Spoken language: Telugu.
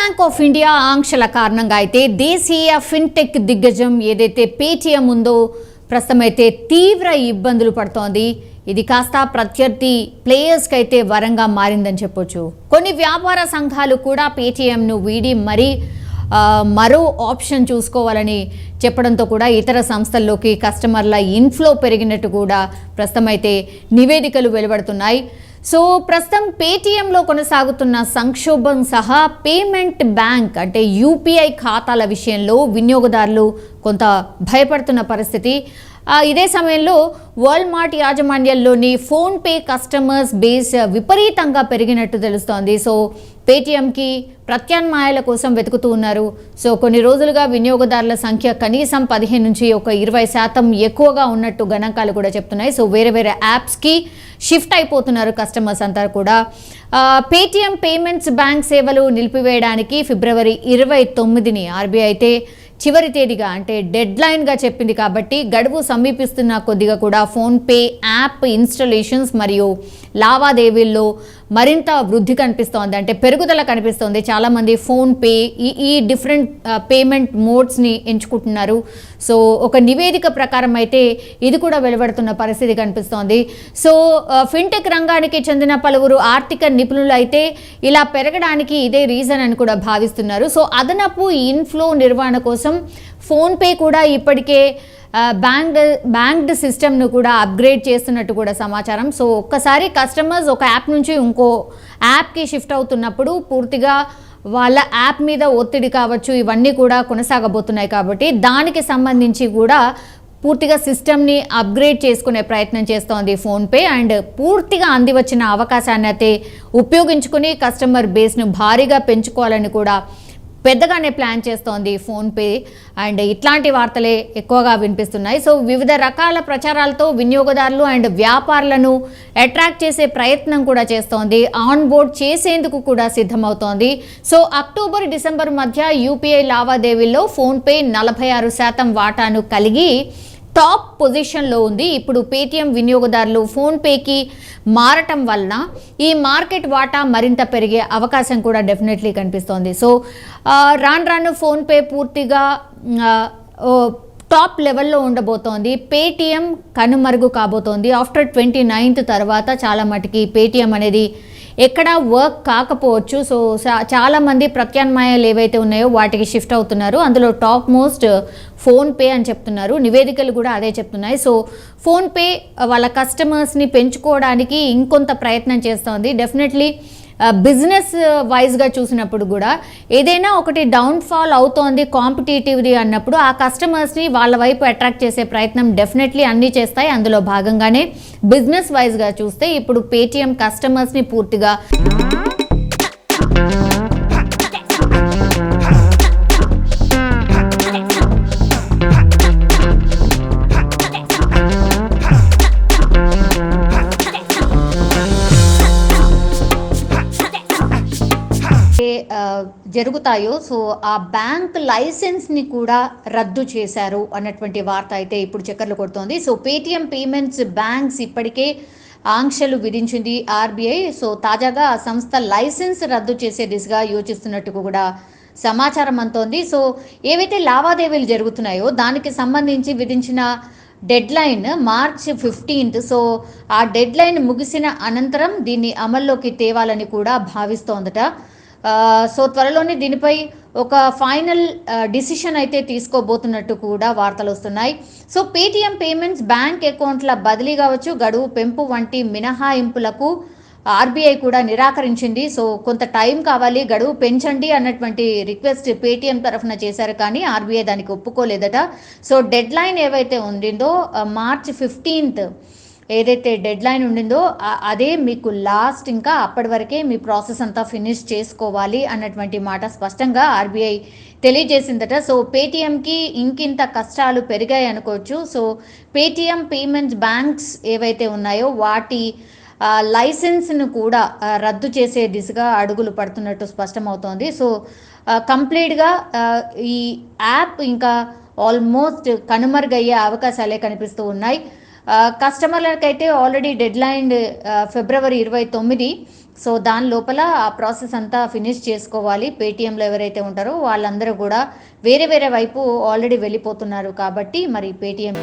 బ్యాంక్ ఆఫ్ ఇండియా ఆంక్షల కారణంగా అయితే దేశీయ ఫిన్టెక్ దిగ్గజం ఏదైతే పేటీఎం ఉందో ప్రస్తుతం అయితే తీవ్ర ఇబ్బందులు పడుతోంది. ఇది కాస్త ప్రత్యర్థి ప్లేయర్స్కి అయితే వరంగా మారిందని చెప్పొచ్చు. కొన్ని వ్యాపార సంఘాలు కూడా పేటీఎంను వీడి మరో ఆప్షన్ చూసుకోవాలని చెప్పడంతో కూడా ఇతర సంస్థల్లోకి కస్టమర్ల ఇన్ఫ్లో పెరిగినట్టు కూడా ప్రస్తుతం అయితే నివేదికలు వెలువడుతున్నాయి. సో ప్రస్తుతం పేటీఎంలో కొనసాగుతున్న సంక్షోభం సహా పేమెంట్ బ్యాంక్ అంటే యూపీఐ ఖాతాల విషయంలో వినియోగదారులు కొంత భయపడుతున్న పరిస్థితి. ఇదే సమయంలో వాల్మార్ట్ యాజమాన్యంలోని ఫోన్పే కస్టమర్స్ బేస్ విపరీతంగా పెరిగినట్టు తెలుస్తోంది. సో పేటీఎంకి ప్రత్యామ్నాయాల కోసం వెతుకుతూ ఉన్నారు. సో కొన్ని రోజులుగా వినియోగదారుల సంఖ్య కనీసం 15 నుంచి 20% ఎక్కువగా ఉన్నట్టు గణాంకాలు కూడా చెప్తున్నాయి. సో వేరే వేరే యాప్స్కి షిఫ్ట్ అయిపోతున్నారు కస్టమర్స్ అంతా కూడా. పేటీఎం పేమెంట్స్ బ్యాంక్ సేవలు నిలిపివేయడానికి ఫిబ్రవరి 29ని ఆర్బీఐ అయితే చివరి తేదీగా అంటే డెడ్ లైన్గా చెప్పింది. కాబట్టి గడువు సమీపిస్తున్న కొద్దిగా కూడా ఫోన్పే యాప్ ఇన్స్టాలేషన్స్ మరియు లావాదేవీల్లో మరింత వృద్ధి కనిపిస్తోంది, అంటే పెరుగుదల కనిపిస్తోంది. చాలామంది ఫోన్పే ఈ డిఫరెంట్ పేమెంట్ మోడ్స్ని ఎంచుకుంటున్నారు. సో ఒక నివేదిక ప్రకారం అయితే ఇది కూడా వెలువడుతున్న పరిస్థితి కనిపిస్తోంది. సో ఫిన్టెక్ రంగానికి చెందిన పలువురు ఆర్థిక నిపుణులు అయితే ఇలా పెరగడానికి ఇదే రీజన్ అని కూడా భావిస్తున్నారు. సో అదనపు ఇన్ఫ్లో నిర్వహణ కోసం ఫోన్పే కూడా ఇప్పటికే బ్యాంక్డ్ సిస్టమ్ను కూడా అప్గ్రేడ్ చేస్తున్నట్టు కూడా సమాచారం. సో ఒక్కసారి కస్టమర్స్ ఒక యాప్ నుంచి ఇంకో యాప్కి షిఫ్ట్ అవుతున్నప్పుడు పూర్తిగా వాళ్ళ యాప్ మీద ఒత్తిడి కావచ్చు, ఇవన్నీ కూడా కొనసాగబోతున్నాయి. కాబట్టి దానికి సంబంధించి కూడా పూర్తిగా సిస్టమ్ని అప్గ్రేడ్ చేసుకునే ప్రయత్నం చేస్తోంది ఫోన్పే. అండ్ పూర్తిగా అందివచ్చిన అవకాశాన్ని అయితే ఉపయోగించుకుని కస్టమర్ బేస్ను భారీగా పెంచుకోవాలని కూడా పెద్దగానే ప్లాన్ చేస్తోంది ఫోన్పే. అండ్ ఇట్లాంటి వార్తలే ఎక్కువగా వినిపిస్తున్నాయి. సో వివిధ రకాల ప్రచారాలతో వినియోగదారులు అండ్ వ్యాపారులను అట్రాక్ట్ చేసే ప్రయత్నం కూడా చేస్తోంది. ఆన్ బోర్డ్ చేసేందుకు కూడా సిద్ధమవుతోంది. సో అక్టోబర్ డిసెంబర్ మధ్య యూపీఐ లావాదేవీల్లో ఫోన్పే 46% వాటాను కలిగి టాప్ పొజిషన్లో ఉంది. ఇప్పుడు పేటీఎం వినియోగదారులు ఫోన్పేకి మారటం వలన ఈ మార్కెట్ వాటా మరింత పెరిగే అవకాశం కూడా డెఫినెట్లీ కనిపిస్తోంది. సో రాను ఫోన్పే పూర్తిగా టాప్ లెవెల్లో ఉండబోతోంది. పేటీఎం కనుమరుగు కాబోతోంది. ఆఫ్టర్ 29th తర్వాత చాలా మటుకి పేటీఎం అనేది ఎక్కడ వర్క్ కాకపోవచ్చు. సో చాలామంది ప్రత్యామ్నాయాలు ఏవైతే ఉన్నాయో వాటికి షిఫ్ట్ అవుతున్నారు. అందులో టాప్ మోస్ట్ ఫోన్పే అని చెప్తున్నారు. నివేదికలు కూడా అదే చెప్తున్నాయి. సో ఫోన్పే వాళ్ళ కస్టమర్స్ని పెంచుకోవడానికి ఇంకొంత ప్రయత్నం చేస్తోంది. డెఫినెట్లీ బిజినెస్ వైజ్గా చూసినప్పుడు కూడా ఏదైనా ఒకటి డౌన్ఫాల్ అవుతోంది కాంపిటేటివ్ది అన్నప్పుడు ఆ కస్టమర్స్ని వాళ్ళ వైపు అట్రాక్ట్ చేసే ప్రయత్నం డెఫినెట్లీ అన్నీ చేస్తాయి. అందులో భాగంగానే బిజినెస్ వైజ్గా చూస్తే ఇప్పుడు పేటీఎం కస్టమర్స్ని పూర్తిగా జరుగుతాయో సో ఆ బ్యాంక్ లైసెన్స్ని కూడా రద్దు చేశారు అన్నటువంటి వార్త అయితే ఇప్పుడు చక్కర్లు కొడుతోంది. సో పేటీఎం పేమెంట్స్ బ్యాంక్స్ ఇప్పటికే ఆంక్షలు విధించింది ఆర్బీఐ. సో తాజాగా ఆ సంస్థ లైసెన్స్ రద్దు చేసే దిశగా యోచిస్తున్నట్టు కూడా సమాచారం అంతోంది. సో ఏవైతే లావాదేవీలు జరుగుతున్నాయో దానికి సంబంధించి విధించిన dead line March 15th. So ఆ డెడ్ లైన్ ముగిసిన అనంతరం దీన్ని అమల్లోకి తేవాలని కూడా భావిస్తోందట. సో త్వరలోనే దీనిపై ఒక ఫైనల్ డిసిషన్ అయితే తీసుకోబోతున్నట్టు కూడా వార్తలు వస్తున్నాయి. సో పేటీఎం పేమెంట్స్ బ్యాంక్ అకౌంట్ల బదిలీ కావచ్చు, గడువు పెంపు వంటి మినహాయింపులకు ఆర్బీఐ కూడా నిరాకరించింది. సో కొంత టైం కావాలి, గడువు పెంచండి అన్నటువంటి రిక్వెస్ట్ పేటీఎం తరఫున చేశారు, కానీ ఆర్బీఐ దానికి ఒప్పుకోలేదట. సో డెడ్ లైన్ ఏవైతే ఉండిందో March 15th ఏదైతే డెడ్ లైన్ ఉండిందో అదే మీకు లాస్ట్, ఇంకా అప్పటి వరకే మీ ప్రాసెస్ అంతా ఫినిష్ చేసుకోవాలి అన్నటువంటి మాట స్పష్టంగా ఆర్బీఐ తెలియజేసిందట. సో పేటీఎంకి ఇంకింత కష్టాలు పెరిగాయి అనుకోవచ్చు. సో పేటీఎం పేమెంట్స్ బ్యాంక్స్ ఏవైతే ఉన్నాయో వాటి లైసెన్స్ను కూడా రద్దు చేసే దిశగా అడుగులు పడుతున్నట్టు స్పష్టమవుతోంది. సో కంప్లీట్గా ఈ యాప్ ఇంకా ఆల్మోస్ట్ కనుమరుగయ్యే అవకాశాలే కనిపిస్తూ ఉన్నాయి. కస్టమర్లకైతే ఆల్రెడీ డెడ్ లైన్ ఫిబ్రవరి 29. సో దాని లోపల ఆ ప్రాసెస్ అంతా ఫినిష్ చేసుకోవాలి. పేటీఎంలో ఎవరైతే ఉంటారో వాళ్ళందరూ కూడా వేరే వేరే వైపు ఆల్రెడీ వెళ్ళిపోతున్నారు కాబట్టి మరి పేటీఎం